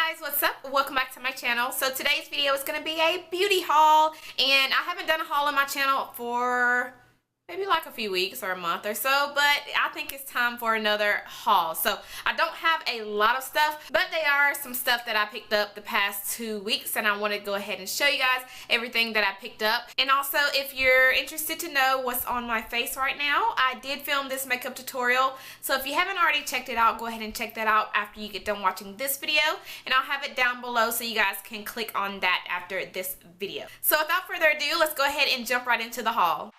Guys, what's up? Welcome back to my channel. So today's video is going to be a beauty haul, and I haven't done a haul on my channel for maybe like a few weeks or a month or so, but I think it's time for another haul. So I don't have a lot of stuff, but they are some stuff that I picked up the past 2 weeks, and I want to go ahead and show you guys everything that I picked up. And also, if you're interested to know what's on my face right now, I did film this makeup tutorial, so if you haven't already checked it out, go ahead and check that out after you get done watching this video, and I'll have it down below so you guys can click on that after this video. So without further ado, let's go ahead and jump right into the haul.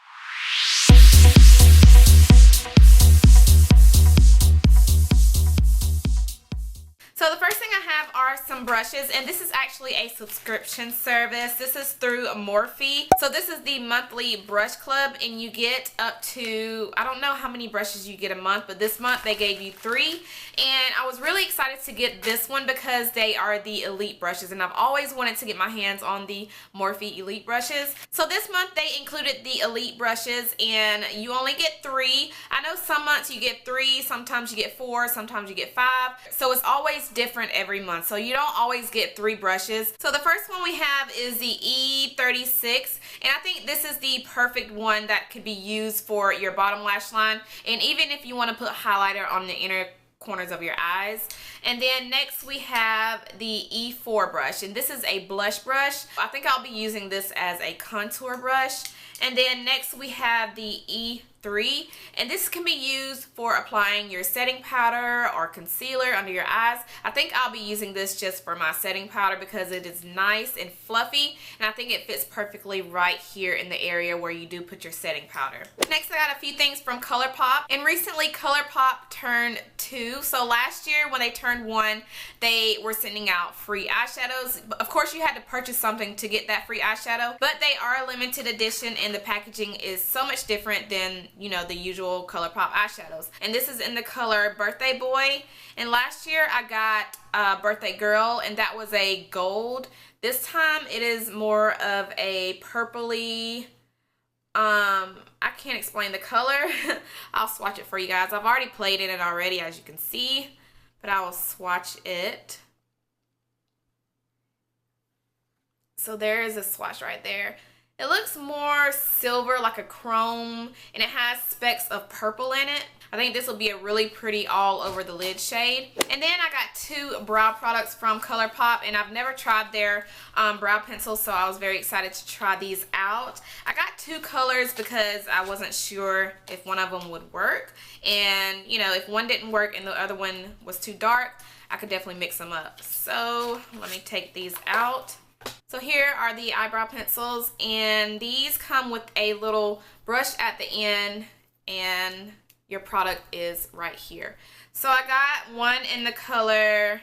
So the first thing I have are some brushes, and this is actually a subscription service. This is through Morphe. So this is the monthly brush club, and you get up to, I don't know how many brushes you get a month, but this month they gave you 3. And I was really excited to get this one because they are the elite brushes, and I've always wanted to get my hands on the Morphe elite brushes. So this month they included the elite brushes, and you only get 3. I know some months you get 3, sometimes you get 4, sometimes you get 5. So it's always different every month, so you don't always get 3 brushes. So the first one we have is the E36, and I think this is the perfect one that could be used for your bottom lash line, and even if you want to put highlighter on the inner corners of your eyes. And then next we have the E4 brush, and this is a blush brush. I think I'll be using this as a contour brush. And then next we have the E3, and this can be used for applying your setting powder or concealer under your eyes. I think I'll be using this just for my setting powder because it is nice and fluffy, and I think it fits perfectly right here in the area where you do put your setting powder. Next I got a few things from Colourpop, and recently Colourpop turned 2. So last year when they turned 1, they were sending out free eyeshadows. Of course you had to purchase something to get that free eyeshadow, but they are a limited edition, and the packaging is so much different than, you know, the usual Colourpop eyeshadows. And this is in the color Birthday Boy, and last year I got Birthday Girl, and that was a gold. This time it is more of a purpley, I can't explain the color. I'll swatch it for you guys. I've already played in it already, as you can see, but I will swatch it. So there is a swatch right there. It looks more silver, like a chrome, and it has specks of purple in it. I think this will be a really pretty all over the lid shade. And then I got 2 brow products from Colourpop, and I've never tried their brow pencils, so I was very excited to try these out. I got 2 colors because I wasn't sure if one of them would work. And, you know, if one didn't work and the other one was too dark, I could definitely mix them up. So let me take these out. So here are the eyebrow pencils, and these come with a little brush at the end, and your product is right here. So I got one in the color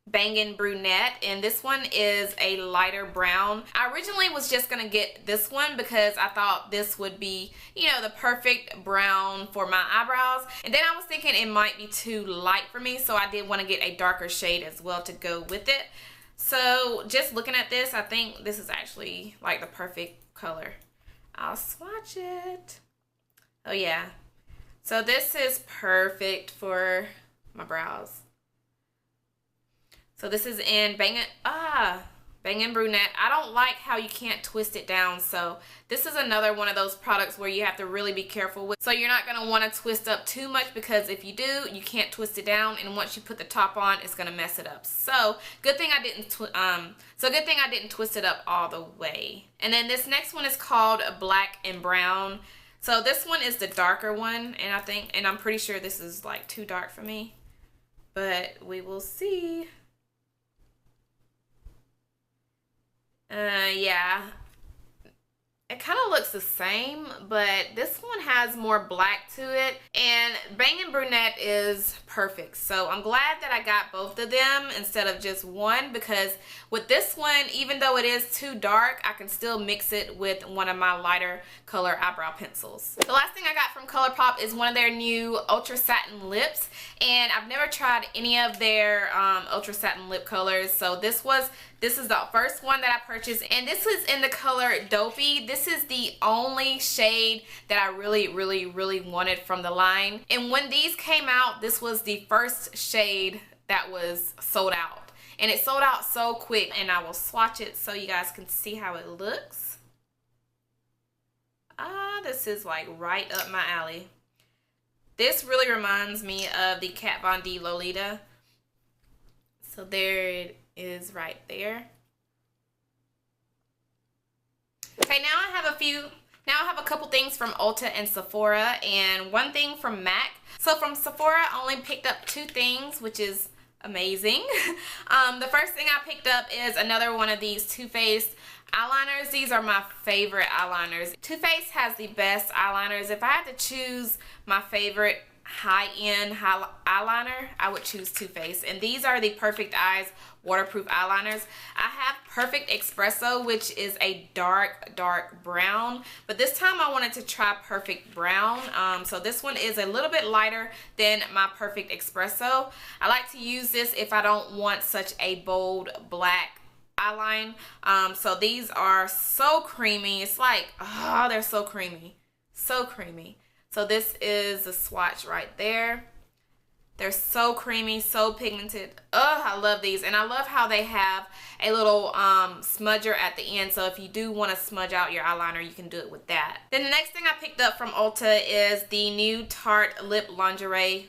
Bangin Brunette, and this one is a lighter brown. I originally was just gonna get this one because I thought this would be, you know, the perfect brown for my eyebrows, and then I was thinking it might be too light for me, so I did want to get a darker shade as well to go with it. So just looking at this, I think this is actually like the perfect color. I'll swatch it. Oh yeah. So this is perfect for my brows. So this is in Bangin Brunette. I don't like how you can't twist it down, so this is another one of those products where you have to really be careful with. So you're not going to want to twist up too much, because if you do, you can't twist it down, and once you put the top on, it's going to mess it up. So good thing I didn't twist it up all the way. And then this next one is called Black and Brown. So this one is the darker one, and I'm pretty sure this is like too dark for me, but we will see. Yeah, it kind of looks the same, but this one has more black to it, and Bangin Brunette is perfect. So I'm glad that I got both of them instead of just one, because with this one, even though it is too dark, I can still mix it with one of my lighter color eyebrow pencils. The last thing I got from Colourpop is one of their new Ultra Satin lips, and I've never tried any of their Ultra Satin lip colors, so this is the first one that I purchased, and this is in the color Dopey. This is the only shade that I really wanted from the line, and when these came out, this was the first shade that was sold out. and it sold out so quick. And I will swatch it so you guys can see how it looks. This is like right up my alley. This really reminds me of the Kat Von D Lolita. So there it is right there. Okay, now I have a couple things from Ulta and Sephora, and one thing from MAC. So from Sephora, I only picked up 2 things, which is amazing. The first thing I picked up is another one of these Too Faced eyeliners. These are my favorite eyeliners. Too Faced has the best eyeliners. If I had to choose my favorite high-end eyeliner, I would choose Too Faced. And these are the Perfect Eyes waterproof eyeliners. I have Perfect Espresso, which is a dark brown, but this time I wanted to try Perfect Brown. So this one is a little bit lighter than my Perfect Espresso. I like to use this if I don't want such a bold black eyeline. So these are so creamy. It's like, oh, they're so creamy. So creamy. So this is the swatch right there. They're so creamy, so pigmented. Oh, I love these. And I love how they have a little smudger at the end. So if you do want to smudge out your eyeliner, you can do it with that. Then the next thing I picked up from Ulta is the new Tarte Lip Lingerie.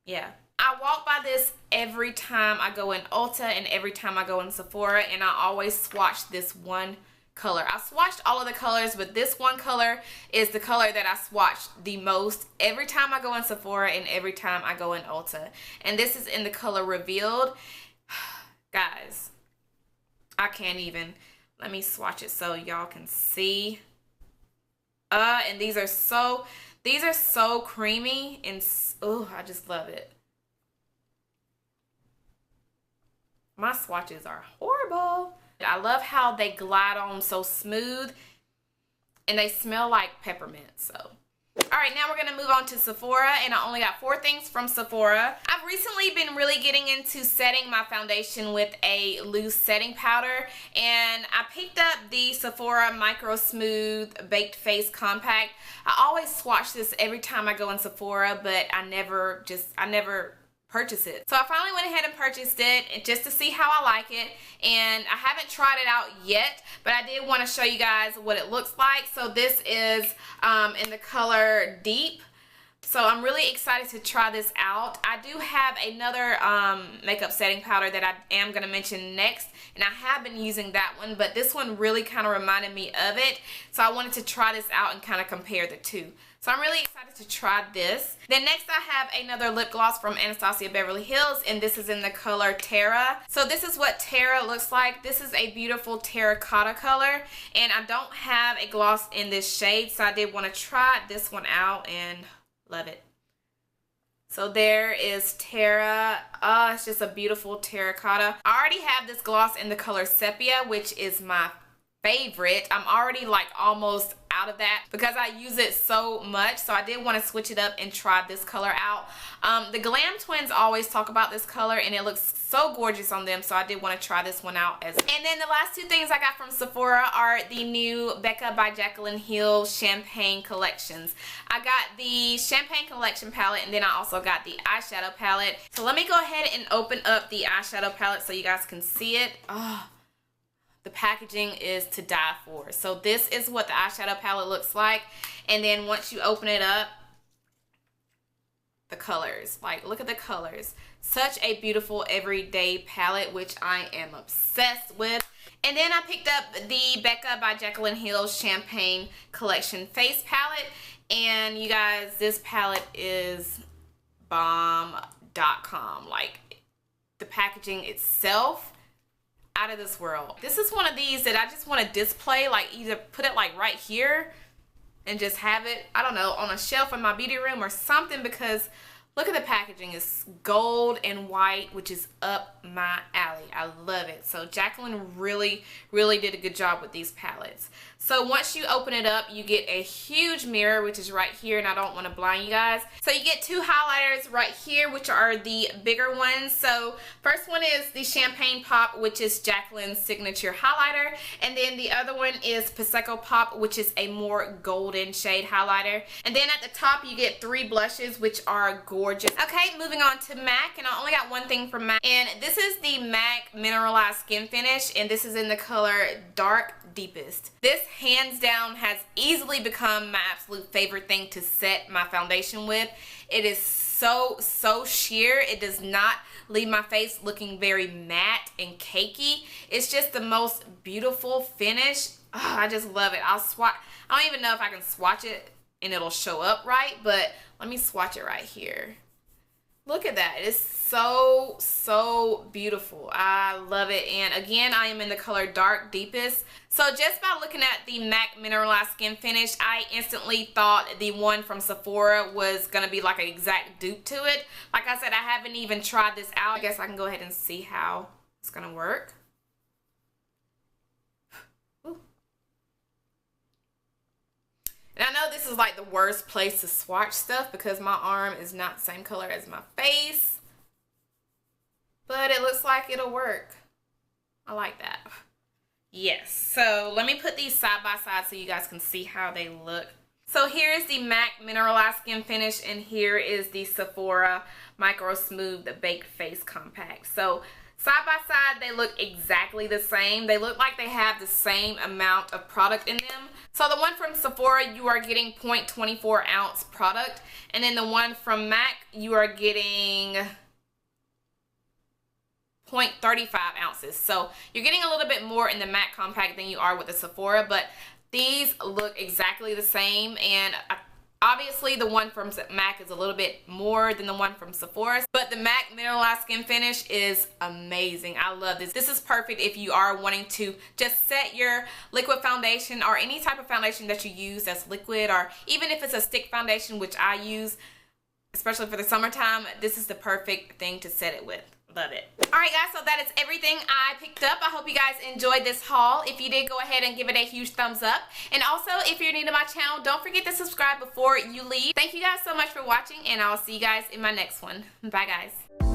Yeah. I walk by this every time I go in Ulta and every time I go in Sephora, and I always swatch this one color. I swatched all of the colors, but this one color is the color that I swatched the most every time I go in Sephora and every time I go in Ulta. And this is in the color Revealed. Guys, I can't even. Let me swatch it so y'all can see. And these are so creamy, and oh, I just love it. My swatches are horrible. I love how they glide on so smooth, and they smell like peppermint. So alright, now we're going to move on to Sephora, and I only got 4 things from Sephora. I've recently been really getting into setting my foundation with a loose setting powder, and I picked up the Sephora Microsmooth Baked Face Compact. I always swatch this every time I go in Sephora, but I never purchase it. So I finally went ahead and purchased it just to see how I like it, and I haven't tried it out yet, but I did want to show you guys what it looks like. So this is in the color Deep. So I'm really excited to try this out. I do have another makeup setting powder that I am going to mention next, and I have been using that one, but this one really kind of reminded me of it. So I wanted to try this out and kind of compare the two. So I'm really excited to try this. Then next I have another lip gloss from Anastasia Beverly Hills, and this is in the color Terra. So this is what Terra looks like. This is a beautiful terracotta color, and I don't have a gloss in this shade, so I did want to try this one out and love it. So there is Terra. It's just a beautiful terracotta. I already have this gloss in the color Sepia, which is my favorite. I'm already like almost out of that because I use it so much, so I did want to switch it up and try this color out. The Glam Twins always talk about this color, and it looks so gorgeous on them, so I did want to try this one out as well. And then the last 2 things I got from Sephora are the new Becca by Jacqueline Hill Champagne collections. I got the Champagne collection palette, and then I also got the eyeshadow palette. So let me go ahead and open up the eyeshadow palette so you guys can see it. Oh, the packaging is to die for. So this is what the eyeshadow palette looks like. And then once you open it up, the colors. Like, look at the colors. Such a beautiful everyday palette, which I am obsessed with. And then I picked up the Becca by Jacqueline Hill Champagne Collection Face Palette. And you guys, this palette is bomb.com. Like, the packaging itself, out of this world. This is one of these that I just want to display, like either put it like right here and just have it, I don't know, on a shelf in my beauty room or something, because look at the packaging. It's gold and white, which is up my alley. I love it. So Jacqueline really did a good job with these palettes. So once you open it up, you get a huge mirror, which is right here, and I don't want to blind you guys. So you get 2 highlighters right here, which are the bigger ones. So first one is the Champagne Pop, which is Jacqueline's signature highlighter, and then the other one is Prosecco Pop, which is a more golden shade highlighter. And then at the top you get 3 blushes, which are gorgeous. gorgeous. Okay, moving on to MAC, and I only got one thing from MAC, and this is the MAC Mineralized Skin Finish, and this is in the color Dark Deepest. This hands down has easily become my absolute favorite thing to set my foundation with. It is so sheer. It does not leave my face looking very matte and cakey. It's just the most beautiful finish. Oh, I just love it. I'll swatch. I don't even know if I can swatch it and it'll show up right, but let me swatch it right here. Look at that. It's so beautiful. I love it. And again, I am in the color Dark Deepest. So just by looking at the MAC Mineralized Skin Finish, I instantly thought the one from Sephora was going to be like an exact dupe to it. Like I said, I haven't even tried this out. I guess I can go ahead and see how it's going to work. Ooh. And I know this is like the worst place to swatch stuff because my arm is not the same color as my face. But it looks like it'll work. I like that. Yes. So let me put these side by side so you guys can see how they look. So here is the MAC Mineralized Skin Finish, and here is the Sephora Microsmooth Baked Face Compact. So side by side, they look exactly the same. They look like they have the same amount of product in them. So the one from Sephora, you are getting 0.24 ounce product. And then the one from MAC, you are getting 0.35 ounces. So you're getting a little bit more in the MAC compact than you are with the Sephora, but these look exactly the same. And obviously the one from MAC is a little bit more than the one from Sephora, but the MAC Mineralized Skin Finish is amazing. I love this. This is perfect if you are wanting to just set your liquid foundation or any type of foundation that you use that's liquid, or even if it's a stick foundation, which I use, especially for the summertime, this is the perfect thing to set it with. Love it. Alright guys, so that is everything I picked up. I hope you guys enjoyed this haul. If you did, go ahead and give it a huge thumbs up. And also, if you're new to my channel, don't forget to subscribe before you leave. Thank you guys so much for watching, and I'll see you guys in my next one. Bye guys.